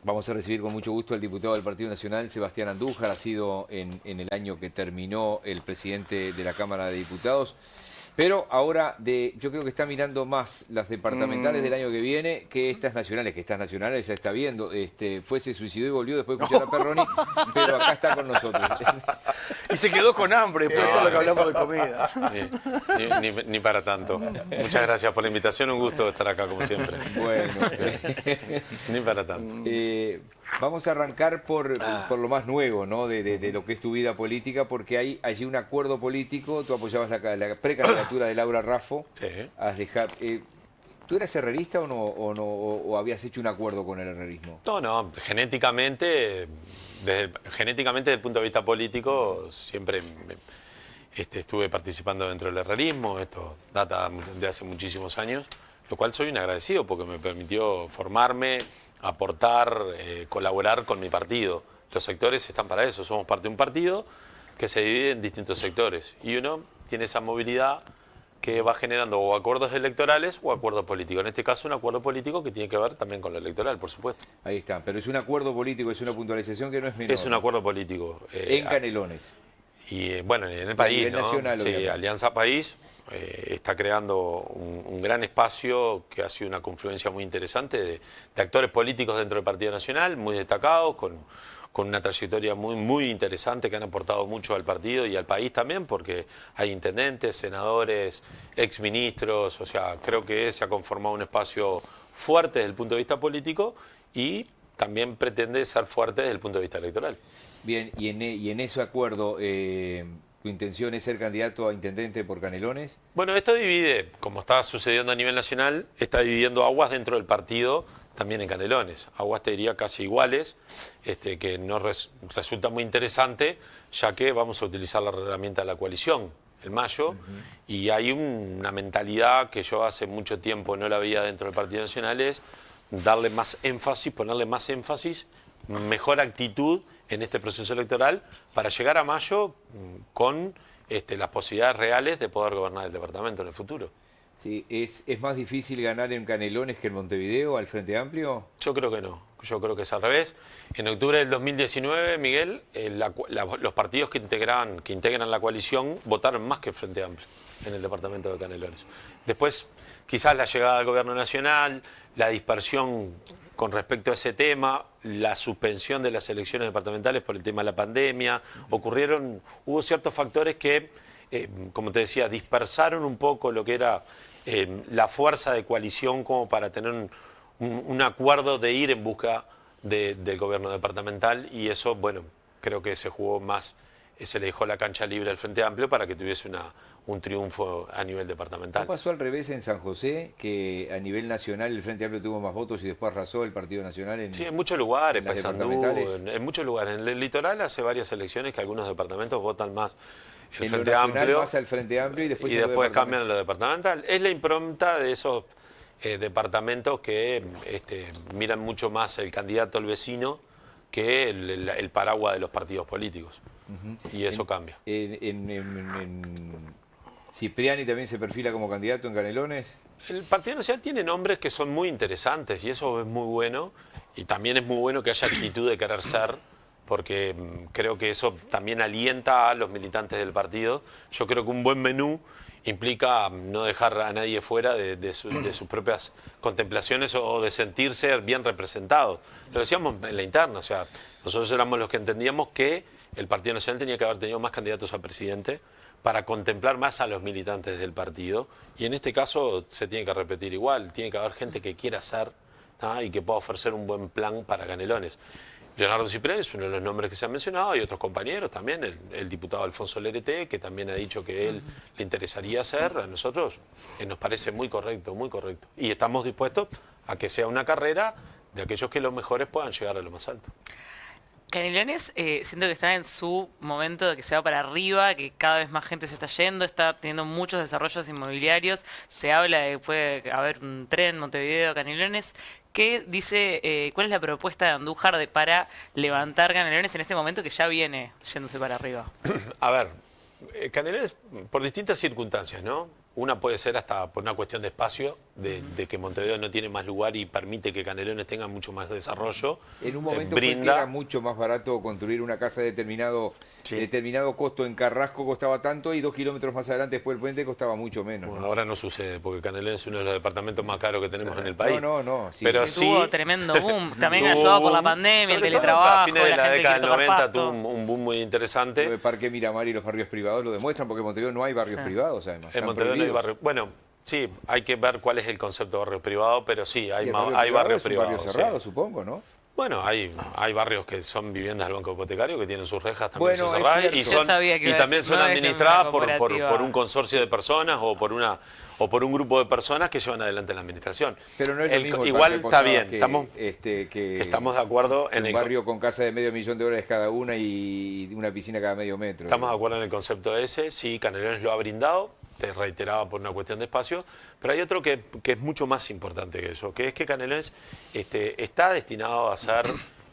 Vamos a recibir con mucho gusto al diputado del Partido Nacional, Sebastián Andújar. Ha sido en el año que terminó el presidente de la Cámara de Diputados. Pero ahora yo creo que está mirando más las departamentales del año que viene que estas nacionales ya está viendo. Se suicidó y volvió después de escuchar a Perroni, pero acá está con nosotros. Y se quedó con hambre después de todo lo que hablamos de comida. Ni para tanto. Muchas gracias por la invitación, un gusto estar acá como siempre. Bueno. Ni para tanto. Vamos a arrancar por lo más nuevo, ¿no? De lo que es tu vida política, porque hay allí un acuerdo político. Tú apoyabas la precandidatura de Laura Raffo. Sí. ¿Tú eras herrerista o habías hecho un acuerdo con el herrerismo? No, genéticamente desde el punto de vista político, siempre estuve participando dentro del herrerismo. Esto data de hace muchísimos años, lo cual soy un agradecido porque me permitió formarme, aportar, colaborar con mi partido. Los sectores están para eso, somos parte de un partido que se divide en distintos sectores y uno tiene esa movilidad que va generando o acuerdos electorales o acuerdos políticos. En este caso, un acuerdo político que tiene que ver también con lo electoral, por supuesto. Ahí está, pero es un acuerdo político, es una puntualización que no es menor. Es un acuerdo político. En Canelones. Y bueno, en el país, ¿no? Nacional, sí, Alianza País está creando un gran espacio que ha sido una confluencia muy interesante de actores políticos dentro del Partido Nacional, muy destacados, con una trayectoria muy interesante que han aportado mucho al partido y al país también, porque hay intendentes, senadores, exministros, o sea, creo que se ha conformado un espacio fuerte desde el punto de vista político y también pretende ser fuerte desde el punto de vista electoral. Bien, y en ese acuerdo, ¿tu intención es ser candidato a intendente por Canelones? Bueno, esto divide, como está sucediendo a nivel nacional, está dividiendo aguas dentro del partido, también en Canelones. Aguas, te diría, casi iguales, que nos resulta muy interesante, ya que vamos a utilizar la herramienta de la coalición en mayo, y hay una mentalidad que yo hace mucho tiempo no la veía dentro del Partido Nacional, es darle más énfasis, ponerle más énfasis, mejor actitud en este proceso electoral para llegar a mayo con las posibilidades reales de poder gobernar el departamento en el futuro. Sí, ¿es más difícil ganar en Canelones que en Montevideo, al Frente Amplio? Yo creo que no, yo creo que es al revés. En octubre del 2019, Miguel, los partidos que integran la coalición votaron más que el Frente Amplio en el departamento de Canelones. Después, quizás la llegada del gobierno nacional, la dispersión con respecto a ese tema, la suspensión de las elecciones departamentales por el tema de la pandemia, hubo ciertos factores que, como te decía, dispersaron un poco lo que era la fuerza de coalición como para tener un acuerdo de ir en busca del gobierno departamental, y eso, bueno, creo que se jugó más, se le dejó la cancha libre al Frente Amplio para que tuviese un triunfo a nivel departamental. ¿No pasó al revés en San José, que a nivel nacional el Frente Amplio tuvo más votos y después arrasó el Partido Nacional Sí, en muchos lugares, en las Paysandú, departamentales? en muchos lugares. En el litoral hace varias elecciones que algunos departamentos votan más el En Frente lo nacional Amplio pasa el Frente Amplio y después cambian a lo departamental. Es la impronta de esos departamentos que miran mucho más el candidato al vecino que el paraguas de los partidos políticos. Y eso cambia. ¿Cipriani también se perfila como candidato en Canelones? El Partido Nacional tiene nombres que son muy interesantes y eso es muy bueno. Y también es muy bueno que haya actitud de querer ser, porque creo que eso también alienta a los militantes del partido. Yo creo que un buen menú implica no dejar a nadie fuera de sus propias contemplaciones o de sentirse bien representados. Lo decíamos en la interna, o sea, nosotros éramos los que entendíamos que el Partido Nacional tenía que haber tenido más candidatos a presidente para contemplar más a los militantes del partido, y en este caso se tiene que repetir igual, tiene que haber gente que quiera hacer y que pueda ofrecer un buen plan para Canelones. Leonardo Cipriani es uno de los nombres que se han mencionado, y otros compañeros también, el diputado Alfonso Lerete, que también ha dicho que él le interesaría hacer. A nosotros nos parece muy correcto, y estamos dispuestos a que sea una carrera de aquellos que los mejores puedan llegar a lo más alto. Canelones, siento que está en su momento de que se va para arriba, que cada vez más gente se está yendo, está teniendo muchos desarrollos inmobiliarios, se habla de que puede haber un tren Montevideo, Canelones. ¿Qué dice, cuál es la propuesta de Andújar para levantar Canelones en este momento que ya viene yéndose para arriba? A ver, Canelones, por distintas circunstancias, ¿no? Una puede ser hasta por una cuestión de espacio, de que Montevideo no tiene más lugar y permite que Canelones tenga mucho más desarrollo. En un momento fue que brinda. era mucho más barato construir una casa de determinado costo en Carrasco costaba tanto y 2 kilómetros más adelante después del puente costaba mucho menos. Bueno, ¿no? ahora no sucede, porque Canelones es uno de los departamentos más caros que tenemos en el país. No. Sí. Pero Que sí, tuvo tremendo boom, también tuvo ayudado por la boom, pandemia, el sobre todo teletrabajo, a fines de la la gente década quiere del tocar 90 pasto. tuvo un boom muy Lo interesante. de Parque Miramar y los barrios privados lo demuestran, porque en Montevideo no hay barrios Sí. privados, además. En están Montevideo no hay prohibidos. barrio. Bueno, sí, hay que ver cuál es el concepto de barrio privado, pero sí, Y hay, el hay barrios es un privados. barrio cerrado, Sí. supongo, ¿no? Bueno, hay barrios que son viviendas del Banco Hipotecario que tienen sus rejas también Bueno, sus es cerradas cierto. y, Yo son, sabía que y iba a también decir, son no es una administradas por cooperativa. un consorcio de personas o por un grupo de personas que llevan adelante la administración. Pero no es lo mismo el igual Parque está Posadas bien, que estamos de acuerdo en un el barrio con casa de $500,000 cada una y una piscina cada medio metro. Estamos de acuerdo en el concepto ese, sí, Canelones lo ha brindado, te reiteraba por una cuestión de espacio, pero hay otro que es mucho más importante que eso, que es que Canelones está destinado a ser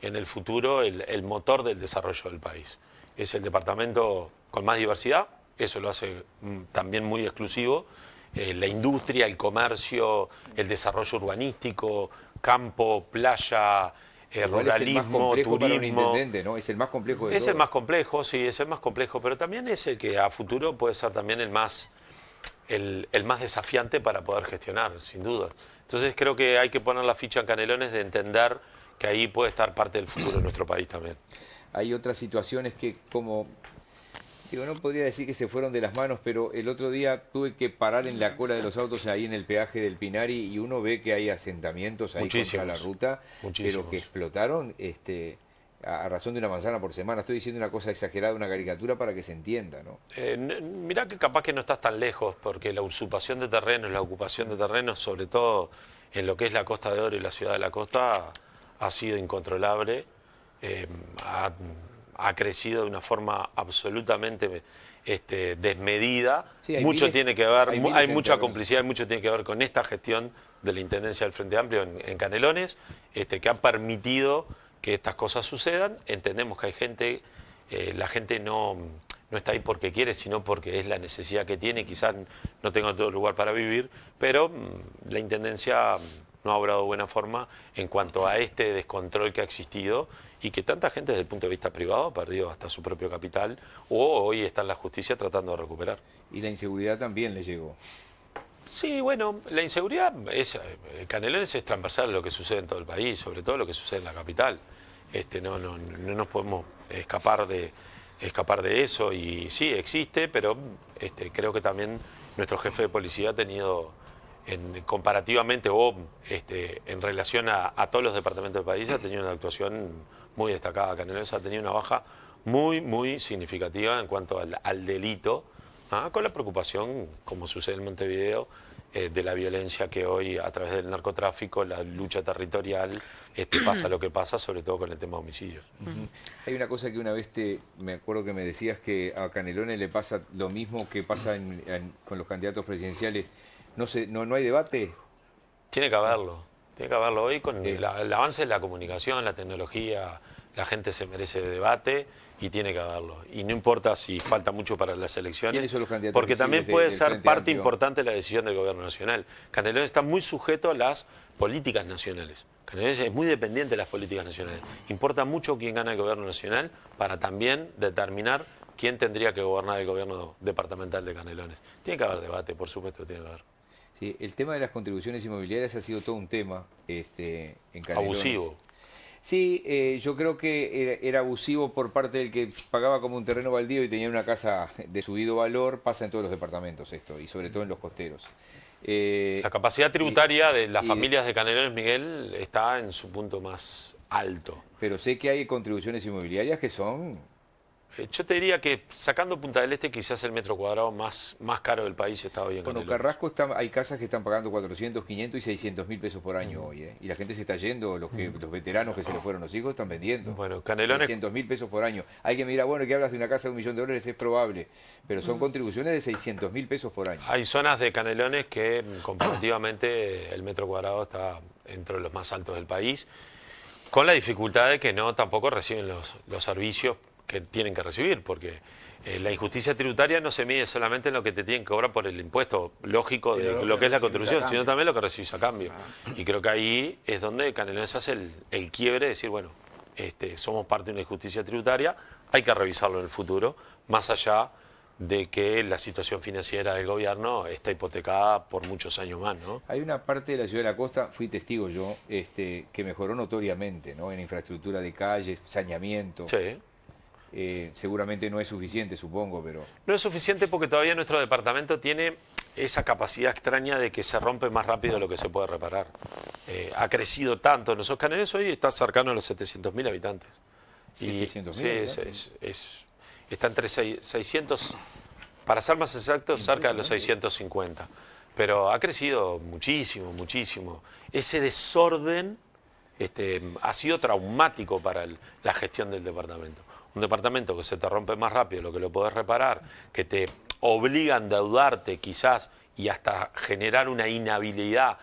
en el futuro el motor del desarrollo del país. Es el departamento con más diversidad, eso lo hace también muy exclusivo, la industria, el comercio, el desarrollo urbanístico, campo, playa, Igual es el más ruralismo, complejo para un turismo. intendente, ¿no? Es el más complejo de Es el todos. más complejo, sí, es el más complejo, pero también es el que a futuro puede ser también el más desafiante para poder gestionar, sin duda. Entonces creo que hay que poner la ficha en Canelones de entender que ahí puede estar parte del futuro de nuestro país también. Hay otras situaciones que no podría decir que se fueron de las manos, pero el otro día tuve que parar en la cola de los autos ahí en el peaje del Pinari y uno ve que hay asentamientos ahí contra la ruta, Muchísimos. pero que explotaron a razón de una manzana por semana. Estoy diciendo una cosa exagerada, una caricatura para que se entienda, ¿no? Mirá que capaz que no estás tan lejos, porque la usurpación de terrenos, la ocupación de terrenos, sobre todo en lo que es la Costa de Oro y la ciudad de la costa, ha sido incontrolable. Ha crecido de una forma absolutamente desmedida. Sí, hay Mucho miles- tiene que ver, hay miles hay de mucha terrenos. complicidad, mucho tiene que ver con esta gestión de la Intendencia del Frente Amplio en Canelones, que ha permitido que estas cosas sucedan. Entendemos que hay gente, la gente no está ahí porque quiere, sino porque es la necesidad que tiene, quizás no tenga otro lugar para vivir, pero la Intendencia no ha obrado de buena forma en cuanto a este descontrol que ha existido y que tanta gente desde el punto de vista privado ha perdido hasta su propio capital o hoy está en la justicia tratando de recuperar. Y la inseguridad también le llegó. Sí, bueno, la inseguridad Canelones es transversal a lo que sucede en todo el país, sobre todo lo que sucede en la capital. No nos podemos escapar de eso y sí, existe, pero creo que también nuestro jefe de policía ha tenido comparativamente o en relación a todos los departamentos del país ha tenido una actuación muy destacada. Canelones ha tenido una baja muy, muy significativa en cuanto al delito, con la preocupación, como sucede en Montevideo, de la violencia que hoy a través del narcotráfico, la lucha territorial, pasa lo que pasa, sobre todo con el tema de homicidios. Hay una cosa que una vez me acuerdo que me decías que a Canelones le pasa lo mismo que pasa con los candidatos presidenciales. No hay debate. Tiene que haberlo hoy con el avance de la comunicación, la tecnología, la gente se merece debate y tiene que haberlo. Y no importa si falta mucho para las elecciones, ¿Quiénes son los candidatos porque también visibles puede del ser Frente parte Amplio? importante de la decisión del gobierno nacional. Canelones está muy sujeto a las políticas nacionales. Canelones es muy dependiente de las políticas nacionales. Importa mucho quién gana el gobierno nacional para también determinar quién tendría que gobernar el gobierno departamental de Canelones. Tiene que haber debate, por supuesto, tiene que haber. Sí, el tema de las contribuciones inmobiliarias ha sido todo un tema en Canelones. Abusivo. Sí, yo creo que era abusivo por parte del que pagaba como un terreno baldío y tenía una casa de subido valor. Pasa en todos los departamentos esto, y sobre todo en los costeros. La capacidad tributaria de las y- familias de Canelones, Miguel, está en su punto más alto. Pero sé que hay contribuciones inmobiliarias que son... Yo te diría que sacando Punta del Este, quizás el metro cuadrado más caro del país está hoy en Bueno, Canelones. Carrasco hay casas que están pagando 400, 500 y 600 mil pesos por año hoy, ¿eh? Y la gente se está yendo, los veteranos que se les fueron los hijos están vendiendo. Bueno, Canelones, 600 mil pesos por año. Alguien me dirá, bueno, que hablas de una casa de $1.000.000, es probable, pero son contribuciones de 600 mil pesos por año. hay zonas de Canelones que comparativamente el metro cuadrado está entre los más altos del país, con la dificultad de que no tampoco reciben los servicios que tienen que recibir, porque la injusticia tributaria no se mide solamente en lo que te tienen que cobrar por el impuesto lógico de lo que es la contribución, sino también lo que recibís a cambio. Y creo que ahí es donde Canelones hace el quiebre de decir, bueno, somos parte de una injusticia tributaria, hay que revisarlo en el futuro, más allá de que la situación financiera del gobierno está hipotecada por muchos años más, ¿no? Hay una parte de la ciudad de la costa, fui testigo yo, que mejoró notoriamente, ¿no? En infraestructura de calles, saneamiento. Sí. Seguramente no es suficiente, supongo, pero... No es suficiente porque todavía nuestro departamento tiene esa capacidad extraña de que se rompe más rápido de lo que se puede reparar. Ha crecido tanto. Nosotros Canelones hoy está cercano a los 700.000 habitantes. 700.000 Sí, está entre 600, para ser más exactos, cerca de los 650. Pero ha crecido muchísimo, muchísimo. Ese desorden ha sido traumático para la gestión del departamento. Un departamento que se te rompe más rápido de lo que lo podés reparar, que te obliga a endeudarte quizás y hasta generar una inhabilidad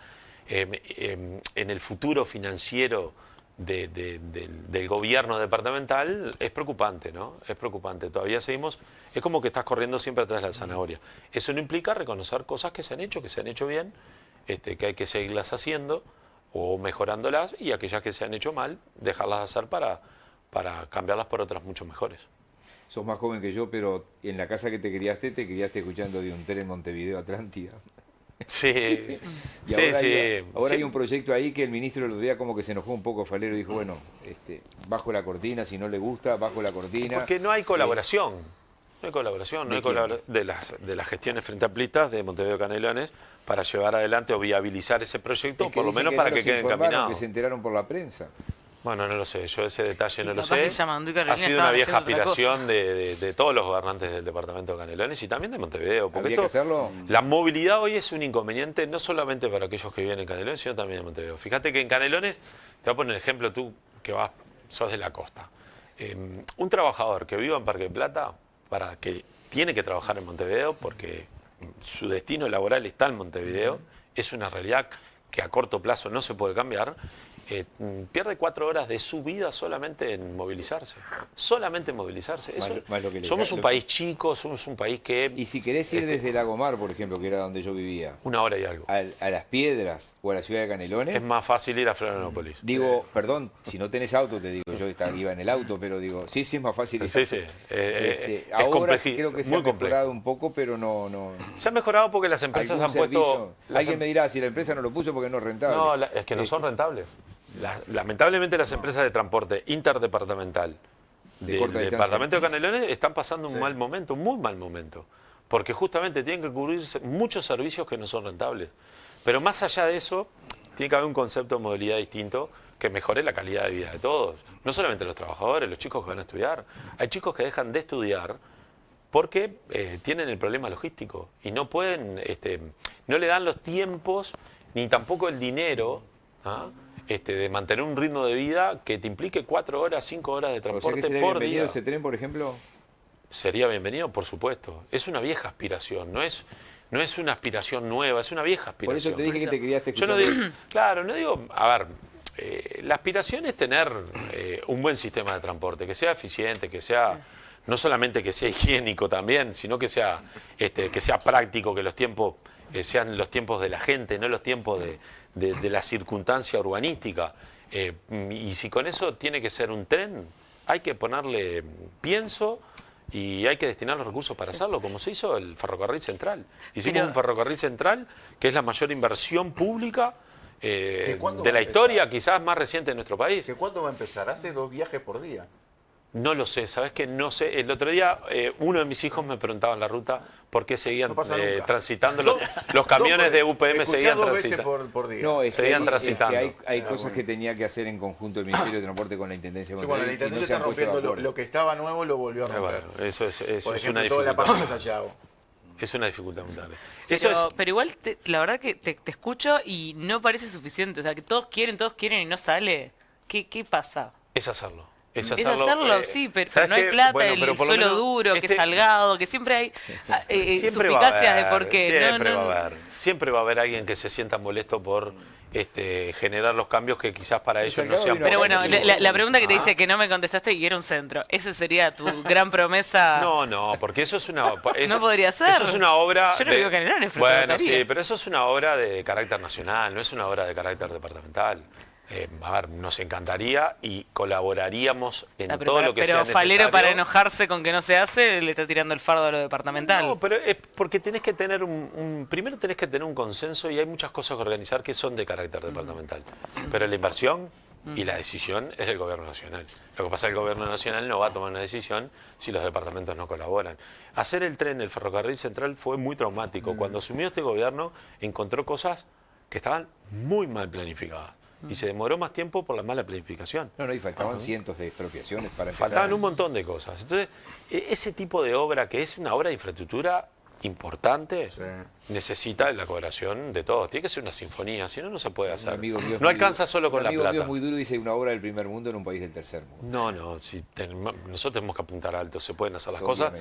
en el futuro financiero del gobierno departamental, es preocupante, ¿no? Es preocupante. Todavía seguimos, es como que estás corriendo siempre atrás de la zanahoria. Eso no implica reconocer cosas que se han hecho bien, que hay que seguirlas haciendo o mejorándolas, y aquellas que se han hecho mal, dejarlas de hacer para cambiarlas por otras mucho mejores. Sos más joven que yo, pero en la casa que te criaste escuchando de un tren en Montevideo, Atlántida. Sí, Y ahora hay un proyecto ahí que el ministro el otro día como que se enojó un poco, Falero, y dijo, bueno, bajo la cortina, si no le gusta, bajo la cortina. Porque no hay colaboración. No hay colaboración, de las gestiones frente amplistas de Montevideo Canelones para llevar adelante o viabilizar ese proyecto, Es que por lo dicen menos que para no que los queden informaron, encaminados. que se enteraron por la prensa. Bueno, no lo sé, yo ese detalle no lo capaz sé. que Yamandú y Carolina Ha sido estaban una vieja haciendo otra cosa. aspiración de todos los gobernantes del departamento de Canelones y también de Montevideo. Porque ¿Habría que hacerlo? la movilidad hoy es un inconveniente no solamente para aquellos que viven en Canelones, sino también en Montevideo. Fíjate que en Canelones, te voy a poner el ejemplo tú que sos de la costa. Un trabajador que viva en Parque del Plata, que tiene que trabajar en Montevideo porque su destino laboral está en Montevideo, es una realidad que a corto plazo no se puede cambiar. Pierde 4 horas de su vida solamente en movilizarse. Solamente en movilizarse. Más lo que Somos un país chico, somos un país que... Y si querés ir desde Lagomar, por ejemplo, que era donde yo vivía, 1 hora y algo. a Las Piedras o a la ciudad de Canelones, Es más fácil ir a Florianópolis. digo, perdón, si no tenés auto, te digo, yo iba en el auto, pero digo, sí, es más fácil. Sí, sí. Ahora creo que se ha muy complejo. mejorado un poco, pero no. Se ha mejorado porque las empresas Algún han puesto... servicio. Alguien me dirá, si la empresa no lo puso porque no es rentable. No, es que no son rentables. Lamentablemente las empresas de transporte interdepartamental del corta distancia. departamento de Canelones están pasando un mal momento, un muy mal momento. Porque justamente tienen que cubrirse muchos servicios que no son rentables. Pero más allá de eso, tiene que haber un concepto de movilidad distinto que mejore la calidad de vida de todos. No solamente los trabajadores, los chicos que van a estudiar. Hay chicos que dejan de estudiar porque tienen el problema logístico y no pueden, no le dan los tiempos ni tampoco el dinero de mantener un ritmo de vida que te implique 4 horas, 5 horas de O sea que transporte sería por bienvenido día. ese tren, por ejemplo. Sería bienvenido, por supuesto. Es una vieja aspiración, no es una aspiración nueva, es una vieja Por aspiración. eso te dije que te criaste Yo escuchando. no digo, claro, no digo, a ver, la aspiración es tener un buen sistema de transporte, que sea eficiente, que sea, no solamente que sea higiénico también, sino que sea práctico, que los tiempos sean los tiempos de la gente, no los tiempos de la circunstancia urbanística. Y si con eso tiene que ser un tren, hay que ponerle pienso y hay que destinar los recursos para hacerlo, como se hizo el ferrocarril central. Hicimos un ferrocarril central que es la mayor inversión pública de la historia, quizás más reciente de nuestro país. ¿Que cuándo va a empezar? Hace 2 viajes por día. No lo sé, ¿sabes qué? No sé. El otro día uno de mis hijos me preguntaba en la ruta por qué seguían No pasa nunca. transitando los camiones de UPM seguían 2 veces transitando. por día. No, es que Seguían hay, transitando. hay cosas que tenía que hacer en conjunto el Ministerio de Transporte con la Intendencia de Sí, bueno, la Montevideo, y no Intendencia se han está puesto de rompiendo acuerdo. lo que estaba nuevo, lo volvió a romper. Bueno, eso Por es ejemplo, una toda la dificultad. parte de Sayago. Es una dificultad muy grande. Pero igual, la verdad que te escucho y no parece suficiente. O sea, que todos quieren y no sale. ¿Qué pasa? Es hacerlo. Es Es hacerlo, sí, pero ¿sabes no hay qué? plata, Bueno, el pero por lo suelo menos duro, que este- es salgado, que siempre hay siempre va a suspicacias de haber, por qué. siempre va a haber. Siempre va a haber alguien que se sienta molesto por generar los cambios que quizás para ellos no sean Pero bueno, positivos. la pregunta que te dice que no me contestaste y era un centro. ¿Esa sería tu gran promesa? No, porque eso es una... No podría ser. Eso es una obra... Yo no digo que no, Bueno, sí, pero eso es una obra de carácter nacional, no es una obra de carácter departamental. A ver, nos encantaría y colaboraríamos en todo lo que sea pero necesario. Falero, para enojarse con que no se hace, le está tirando el fardo a lo departamental. No, pero es porque tenés que tener primero tenés que tener un consenso y hay muchas cosas que organizar que son de carácter departamental. Pero la inversión y la decisión es del gobierno nacional. Lo que pasa es que el gobierno nacional no va a tomar una decisión si los departamentos no colaboran. Hacer el tren, el ferrocarril central fue muy traumático. Cuando asumió este gobierno encontró cosas que estaban muy mal planificadas. Y se demoró más tiempo por la mala planificación. No, y faltaban cientos de expropiaciones para empezar. Faltaban un montón de cosas. Entonces, ese tipo de obra, que es una obra de infraestructura importante, necesita la colaboración de todos. Tiene que ser una sinfonía, si no, no se puede hacer. No alcanza solo con la plata. Un amigo mío muy duro dice una obra del primer mundo en un país del tercer mundo. No, nosotros tenemos que apuntar alto, se pueden hacer las cosas.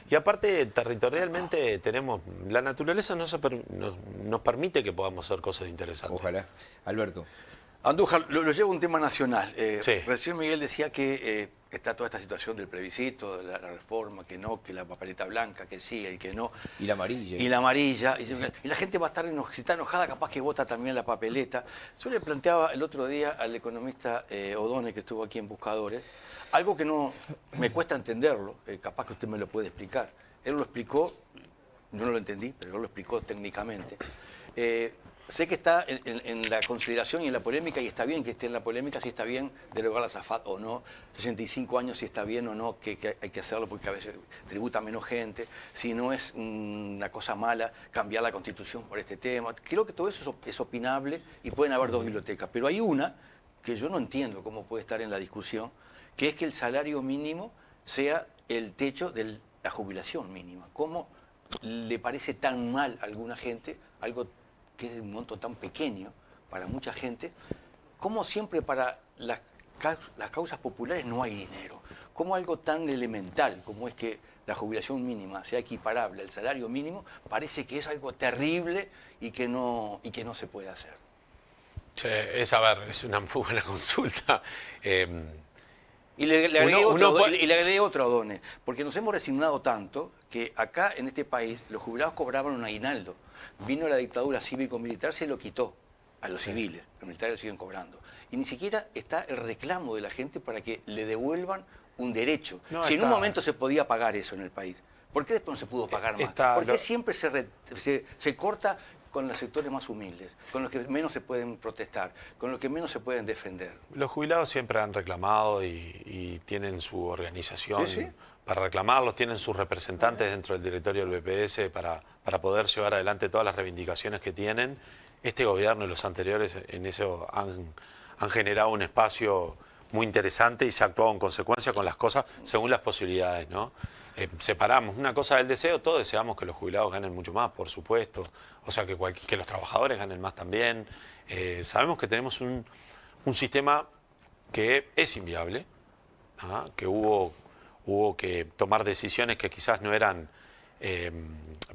Y aparte, territorialmente tenemos, la naturaleza nos permite que podamos hacer cosas interesantes. Ojalá. Alberto. Andújar, lo llevo a un tema nacional. Sí. Recién Miguel decía que está toda esta situación del plebiscito, de la reforma, que no, que la papeleta blanca, que sí y que no. Y la amarilla. Y la amarilla. Y la gente va a estar si está enojada, capaz que vota también la papeleta. Yo le planteaba el otro día al economista O'Donnell, que estuvo aquí en Buscadores, algo que no me cuesta entenderlo, capaz que usted me lo puede explicar. Él lo explicó, yo no lo entendí, pero él lo explicó técnicamente. Sé que está en la consideración y en la polémica, y está bien que esté en la polémica, si está bien derogar la SAFAT o no, 65 años si está bien o no, que hay que hacerlo porque a veces tributa menos gente, si no es una cosa mala cambiar la Constitución por este tema. Creo que todo eso es opinable y pueden haber dos bibliotecas, pero hay una que yo no entiendo cómo puede estar en la discusión, que es que el salario mínimo sea el techo de la jubilación mínima. ¿Cómo le parece tan mal a alguna gente algo que es de un monto tan pequeño para mucha gente? ¿Cómo siempre para las causas populares no hay dinero? ¿Cómo algo tan elemental como es que la jubilación mínima sea equiparable al salario mínimo parece que es algo terrible y que no se puede hacer? Sí, es una muy buena consulta. Y le agregué otro, O'Donnell, porque nos hemos resignado tanto que acá en este país los jubilados cobraban un aguinaldo. Vino la dictadura cívico-militar, se lo quitó a los civiles, los militares lo siguen cobrando. Y ni siquiera está el reclamo de la gente para que le devuelvan un derecho. Si en un momento se podía pagar eso en el país, ¿por qué después no se pudo pagar más? ¿Por qué siempre se corta con los sectores más humildes, con los que menos se pueden protestar, con los que menos se pueden defender? Los jubilados siempre han reclamado y tienen su organización ¿Sí? para reclamarlos, tienen sus representantes dentro del directorio del BPS para poder llevar adelante todas las reivindicaciones que tienen. Este gobierno y los anteriores en eso han generado un espacio muy interesante y se ha actuado en consecuencia con las cosas según las posibilidades, ¿no? Separamos una cosa del deseo, todos deseamos que los jubilados ganen mucho más, por supuesto, o sea que los trabajadores ganen más también. Sabemos que tenemos un sistema que es inviable, ¿ah? Que hubo que tomar decisiones que quizás no eran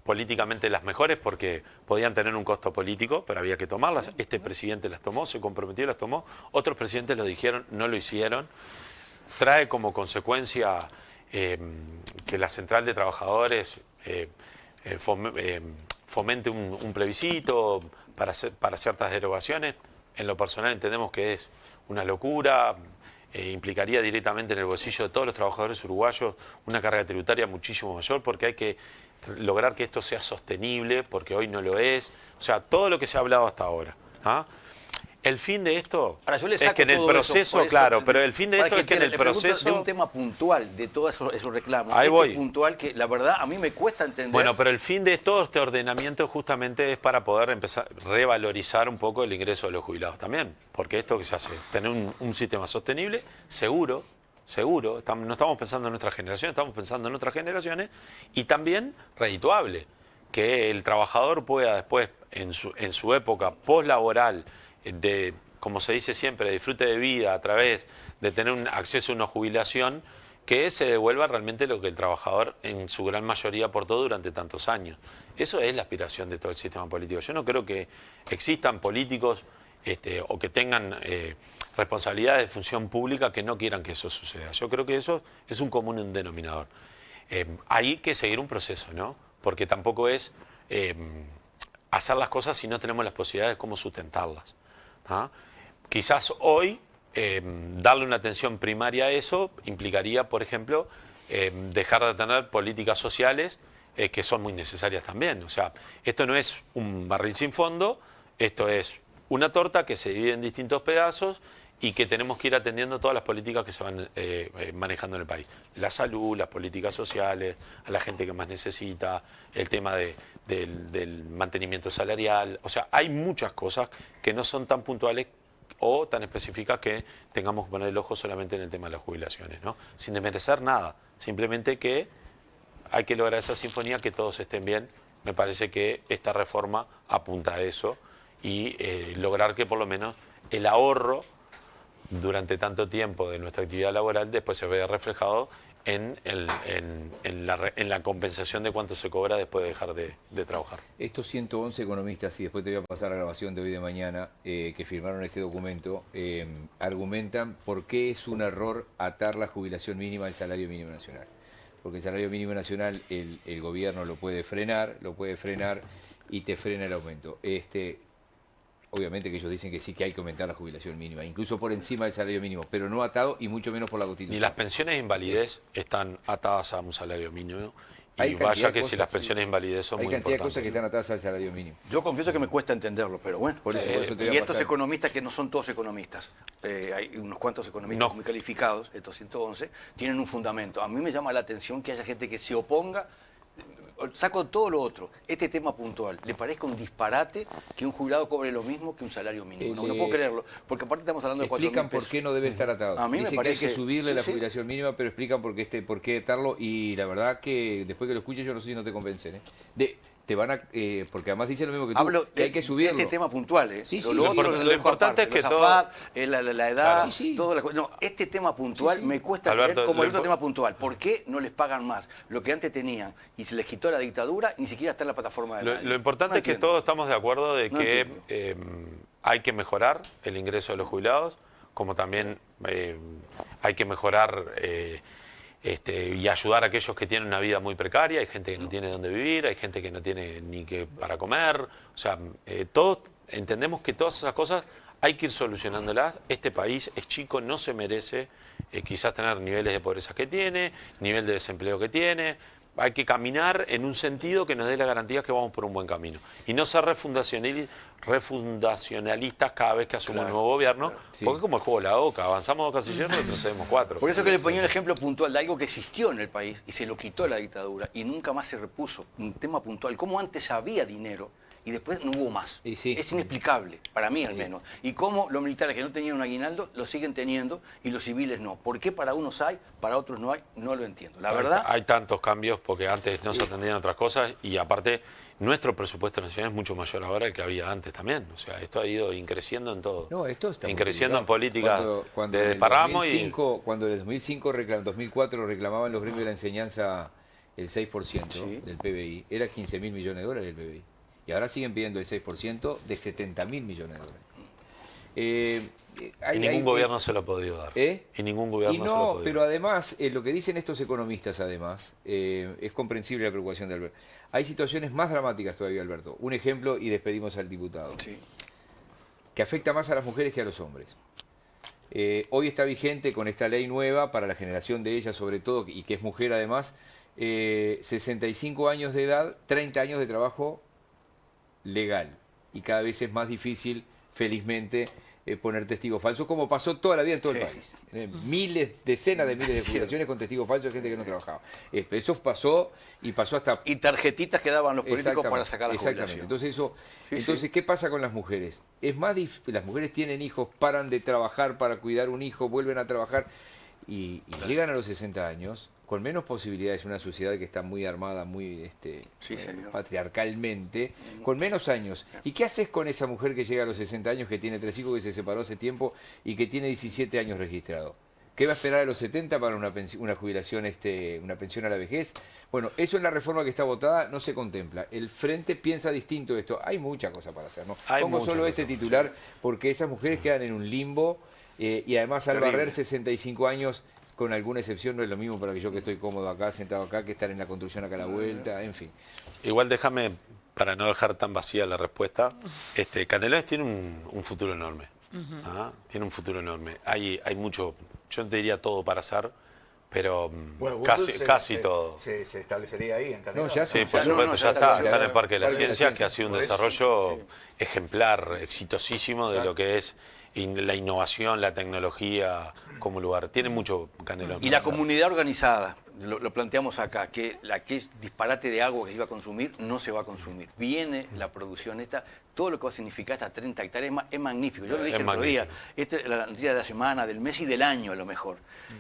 políticamente las mejores porque podían tener un costo político, pero había que tomarlas. Este presidente las tomó, se comprometió y las tomó. Otros presidentes lo dijeron, no lo hicieron. Trae como consecuencia que la Central de Trabajadores fomente un plebiscito para ciertas derogaciones. En lo personal entendemos que es una locura. Implicaría directamente en el bolsillo de todos los trabajadores uruguayos una carga tributaria muchísimo mayor, porque hay que lograr que esto sea sostenible, porque hoy no lo es. O sea, todo lo que se ha hablado hasta ahora. ¿Ah? El fin de esto es que en el proceso, claro, pero el fin de esto es que en el proceso... De un tema puntual de todos esos reclamos. Ahí voy. Puntual que la verdad a mí me cuesta entender. Bueno, pero el fin de todo este ordenamiento justamente es para poder empezar a revalorizar un poco el ingreso de los jubilados también. Porque esto que se hace, tener un sistema sostenible, seguro, no estamos pensando en nuestra generación, estamos pensando en otras generaciones, y también redituable, que el trabajador pueda después, en su época postlaboral, de como se dice siempre, disfrute de vida a través de tener un acceso a una jubilación, que se devuelva realmente lo que el trabajador en su gran mayoría aportó durante tantos años. Eso es la aspiración de todo el sistema político. Yo no creo que existan políticos o que tengan responsabilidades de función pública que no quieran que eso suceda. Yo creo que eso es un común denominador. Hay que seguir un proceso, ¿no? Porque tampoco es hacer las cosas si no tenemos las posibilidades de cómo sustentarlas. ¿Ah? Quizás hoy darle una atención primaria a eso implicaría, por ejemplo, dejar de tener políticas sociales que son muy necesarias también. O sea, esto no es un barril sin fondo, esto es una torta que se divide en distintos pedazos y que tenemos que ir atendiendo todas las políticas que se van manejando en el país. La salud, las políticas sociales, a la gente que más necesita, el tema del mantenimiento salarial. O sea, hay muchas cosas que no son tan puntuales o tan específicas que tengamos que poner el ojo solamente en el tema de las jubilaciones, ¿no? Sin desmerecer nada, simplemente que hay que lograr esa sinfonía, que todos estén bien. Me parece que esta reforma apunta a eso y lograr que por lo menos el ahorro durante tanto tiempo de nuestra actividad laboral después se vea reflejado en la compensación de cuánto se cobra después de dejar de trabajar. Estos 111 economistas, y después te voy a pasar la grabación de hoy de mañana, que firmaron este documento, argumentan por qué es un error atar la jubilación mínima al salario mínimo nacional. Porque el salario mínimo nacional el gobierno lo puede frenar y te frena el aumento. Obviamente que ellos dicen que sí que hay que aumentar la jubilación mínima, incluso por encima del salario mínimo, pero no atado y mucho menos por la Constitución. Ni las pensiones de invalidez están atadas a un salario mínimo. Hay Y cantidad vaya de que cosas, si las pensiones de invalidez son hay muy cantidad de importantes. cosas que están atadas al salario mínimo. Yo confieso que me cuesta entenderlo, pero bueno. Por eso te voy a Y estos pasar. economistas, que no son todos economistas, hay unos cuantos economistas No. muy calificados, estos 111, tienen un fundamento. A mí me llama la atención que haya gente que se oponga. Saco todo lo otro. Este tema puntual, ¿le parezca un disparate que un jubilado cobre lo mismo que un salario mínimo? No puedo creerlo, porque aparte estamos hablando de 4.000 Explican por pesos. qué no debe estar atado. A mí me Dicen que hay parece- que subirle sí, la sí. jubilación mínima, pero explican por qué atarlo, y la verdad que después que lo escuches yo no sé si no te convencen. Te van a, porque además dicen lo mismo que tú, Hablo que hay que subirlo. de este tema puntual, ¿eh? Sí, sí. Lo Lo otro import- lo lo dejo importante aparte, es que los todo- AFAP, la edad, Claro. Sí, sí. todas las cosas. No, este tema puntual Sí, sí. me cuesta Alberto, creer como el lo otro impo- tema puntual. ¿Por qué no les pagan más lo que antes tenían y se les quitó la dictadura, ni siquiera está en la plataforma de nadie? Lo importante No es que entiendo. todos estamos de acuerdo de No que entiendo. hay que mejorar el ingreso de los jubilados, como también hay que mejorar y ayudar a aquellos que tienen una vida muy precaria. Hay gente que no tiene dónde vivir, hay gente que no tiene ni que para comer. O sea, todos entendemos que todas esas cosas hay que ir solucionándolas. Este país es chico, no se merece quizás tener niveles de pobreza que tiene, nivel de desempleo que tiene. Hay que caminar en un sentido que nos dé la garantía que vamos por un buen camino. Y no ser refundacionalistas cada vez que asume un nuevo gobierno, Sí. porque es como el juego de la OCA, avanzamos 2 casilleros, retrocedemos 4. Por eso que le ponía un ejemplo puntual de algo que existió en el país y se lo quitó la dictadura y nunca más se repuso. Un tema puntual, cómo antes había dinero y después no hubo más. Y sí. Es inexplicable, para mí al menos. Y cómo los militares que no tenían un aguinaldo lo siguen teniendo y los civiles no. ¿Por qué para unos hay, para otros no hay? No lo entiendo. La verdad, Hay tantos cambios porque antes no se atendían otras cosas y aparte nuestro presupuesto nacional es mucho mayor ahora que el que había antes también. O sea, esto ha ido increciendo en todo. No, esto está Increciendo en multiplicado. políticas en de el desparramo 2005, Cuando en el 2004 reclamaban los gremios de la enseñanza el 6% Sí. del PBI, era 15.000 millones de dólares el PBI. Y ahora siguen pidiendo el 6% de 70.000 millones de dólares. Y ningún gobierno se lo ha podido dar. ¿Eh? Y ningún gobierno Y se lo ha no, podido pero dar. además, lo que dicen estos economistas, además, es comprensible la preocupación de Alberto. Hay situaciones más dramáticas todavía, Alberto. Un ejemplo, y despedimos al diputado, sí. que afecta más a las mujeres que a los hombres. Hoy está vigente con esta ley nueva para la generación de ella, sobre todo, y que es mujer además, 65 años de edad, 30 años de trabajo legal. Y cada vez es más difícil, felizmente, poner testigos falsos, como pasó toda la vida en todo el Sí. país. Miles, decenas de miles de jubilaciones con testigos falsos de gente que no trabajaba. Eso pasó y pasó hasta... Y tarjetitas que daban los políticos para Exactamente, sacar la exactamente. jubilación. Entonces, ¿qué pasa con las mujeres? Es más las mujeres tienen hijos, paran de trabajar para cuidar un hijo, vuelven a trabajar y llegan a los 60 años con menos posibilidades, una sociedad que está muy armada, muy Sí, señor. patriarcalmente, con menos años. ¿Y qué haces con esa mujer que llega a los 60 años, que tiene 3 hijos, que se separó hace tiempo y que tiene 17 años registrado? ¿Qué va a esperar a los 70 para una jubilación, una pensión a la vejez? Bueno, eso en la reforma que está votada no se contempla. El Frente piensa distinto de esto. Hay mucha cosa para hacer, ¿no? Hay Pongo mucha solo cosa. este titular porque esas mujeres quedan en un limbo y además al Terrible. barrer 65 años, con alguna excepción, no es lo mismo para que yo que estoy cómodo acá, sentado acá, que estar en la construcción acá a la vuelta, en fin. Igual déjame, para no dejar tan vacía la respuesta, Canelones tiene un futuro enorme. Tiene un futuro enorme. Hay mucho, yo no te diría todo para hacer, pero Bueno, casi todo. Se establecería ahí en Canelones. No, ya Sí, sí, por ya, no, supuesto, no, ya ya está. está, Está en el Parque de la Parque de la Ciencia, que Ciencia. ha sido un Por eso, desarrollo ejemplar, exitosísimo de lo que es la innovación, la tecnología como lugar. Tiene mucho Canelones. Y la comunidad organizada, lo planteamos acá, que la que es disparate de agua que se iba a consumir, no se va a consumir. Viene la producción esta, todo lo que va a significar estas 30 hectáreas es magnífico. Yo lo dije Es el otro día, magnífico. esta es la noticia de la semana, del mes y del año a lo mejor.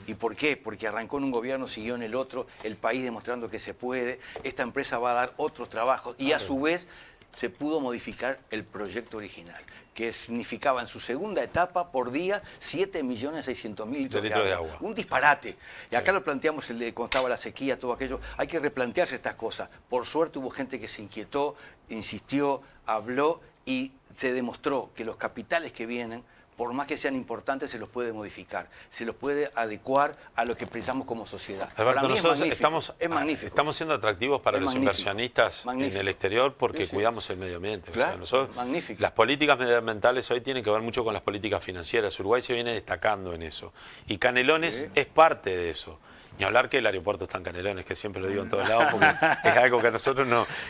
¿Y por qué? Porque arrancó en un gobierno, siguió en el otro, el país demostrando que se puede, esta empresa va a dar otros trabajos y a su vez se pudo modificar el proyecto original, que significaba en su segunda etapa por día 7.600.000 litros de agua. Un disparate. Y acá lo planteamos, cuando estaba la sequía, todo aquello. Hay que replantearse estas cosas. Por suerte hubo gente que se inquietó, insistió, habló y se demostró que los capitales que vienen, por más que sean importantes, se los puede modificar, se los puede adecuar a lo que pensamos como sociedad. Para Alberto, mí es nosotros magnífico, es magnífico. estamos siendo atractivos para Es los magnífico, inversionistas magnífico. en el exterior porque Sí, sí. cuidamos el medio ambiente. Claro, O sea, nosotros, magnífico. las políticas medioambientales hoy tienen que ver mucho con las políticas financieras. Uruguay se viene destacando en eso. Y Canelones Sí. es parte de eso. Ni hablar que el aeropuerto está en Canelones, que siempre lo digo en todos lados, porque es algo que a nosotros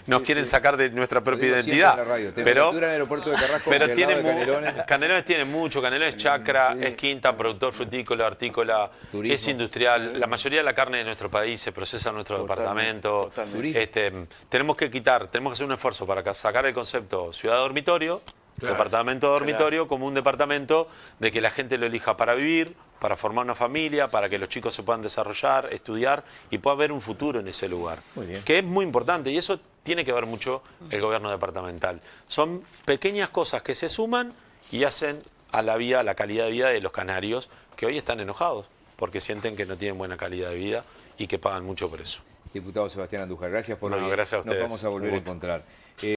nos quieren sacar de nuestra propia Lo digo siempre identidad. en la radio, Pero temperatura en el aeropuerto de Carrasco, pero al tiene lado de Canelones. Canelones tiene mucho. Canelones es chacra, es quinta, productor frutícola, hortícola, Turismo. es industrial. La mayoría de la carne de nuestro país se procesa en nuestro departamento. Totalmente. Tenemos que hacer un esfuerzo para sacar el concepto ciudad dormitorio, Claro. departamento dormitorio, como un departamento de que la gente lo elija para vivir, para formar una familia, para que los chicos se puedan desarrollar, estudiar y pueda haber un futuro en ese lugar. Muy bien. Que es muy importante y eso tiene que ver mucho el gobierno departamental. Son pequeñas cosas que se suman y hacen a la calidad de vida de los canarios, que hoy están enojados porque sienten que no tienen buena calidad de vida y que pagan mucho por eso. Diputado Sebastián Andújar, gracias por No, hoy. gracias a Nos ustedes. vamos a volver Un a gusto. encontrar.